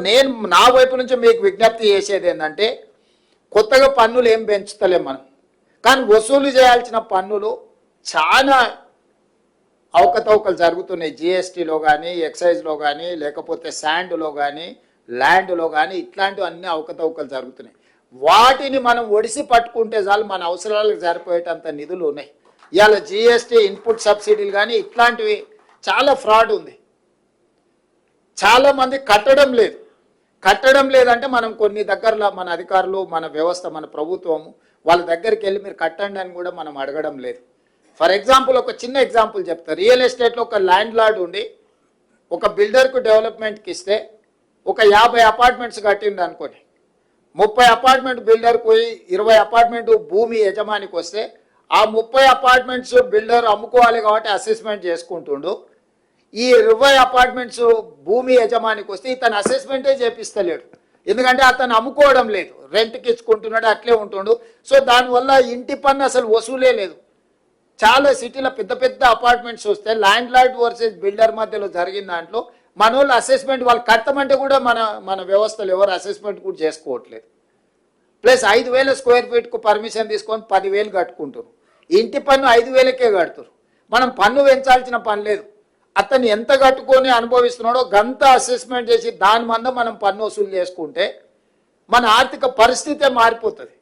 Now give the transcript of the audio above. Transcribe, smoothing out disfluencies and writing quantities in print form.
నేను నా వైపు నుంచి మీకు విజ్ఞప్తి చేసేది ఏంటంటే కొత్తగా పన్నులు ఏం పెంచుతలేం మనం, కానీ వసూలు చేయాల్సిన పన్నులు చాలా అవకతవకలు జరుగుతున్నాయి. జిఎస్టీలో కానీ, ఎక్సైజ్లో కానీ, లేకపోతే శాండ్లో కానీ, ల్యాండ్లో కానీ ఇట్లాంటివన్నీ అవకతవకలు జరుగుతున్నాయి. వాటిని మనం ఒడిసి పట్టుకుంటే చాలు మన అవసరాలకు సరిపోయేటంత నిధులు ఉన్నాయి. ఇవాళ జిఎస్టీ, ఇన్పుట్ సబ్సిడీలు కానీ ఇట్లాంటివి చాలా ఫ్రాడ్ ఉంది. చాలామంది కట్టడం లేదంటే మనం కొన్ని దగ్గరలో మన అధికారులు, మన వ్యవస్థ, మన ప్రభుత్వము వాళ్ళ దగ్గరికి వెళ్ళి మీరు కట్టండి అని కూడా మనం అడగడం లేదు. ఫర్ ఎగ్జాంపుల్ ఒక చిన్న ఎగ్జాంపుల్ చెప్తా. రియల్ ఎస్టేట్లో ఒక ల్యాండ్ లార్డ్ ఉండి ఒక బిల్డర్కు డెవలప్మెంట్కి ఇస్తే ఒక 50 అపార్ట్మెంట్స్ కట్టింది అనుకోండి, 30 అపార్ట్మెంట్ బిల్డర్కి పోయి 20 అపార్ట్మెంట్ భూమి యజమానికి వస్తే ఆ 30 అపార్ట్మెంట్స్ బిల్డర్ అమ్ముకోవాలి కాబట్టి అసెస్మెంట్ చేసుకుంటుండు. ఈ 20 అపార్ట్మెంట్స్ భూమి యజమానికి వస్తే ఇతను అసెస్మెంటే చేపిస్తలేడు, ఎందుకంటే అతను అమ్ముకోవడం లేదు, రెంట్కి ఇచ్చుకుంటున్నాడు, అట్లే ఉంటుండు. సో దానివల్ల ఇంటి పన్ను అసలు వసూలే లేదు. చాలా సిటీలో పెద్ద పెద్ద అపార్ట్మెంట్స్ వస్తే ల్యాండ్ లార్డ్ వర్సెస్ బిల్డర్ మధ్యలో జరిగిన దాంట్లో మన వాళ్ళు అసెస్మెంట్ వాళ్ళు కట్టమంటే కూడా మన వ్యవస్థలు ఎవరు అసెస్మెంట్ కూడా చేసుకోవట్లేదు. ప్లస్ 5,000 స్క్వేర్ ఫీట్కు పర్మిషన్ తీసుకొని 10,000 కట్టుకుంటారు. ఇంటి పన్ను 5,000కే కడుతురు. మనం పన్ను పెంచాల్సిన పని లేదు. అతను ఎంత కట్టుకొని అనుభవిస్తున్నాడో గంత అసెస్మెంట్ చేసి దాని మంద మనం పన్ను వసూలు చేసుకుంటే మన ఆర్థిక పరిస్థితే మారిపోతుంది.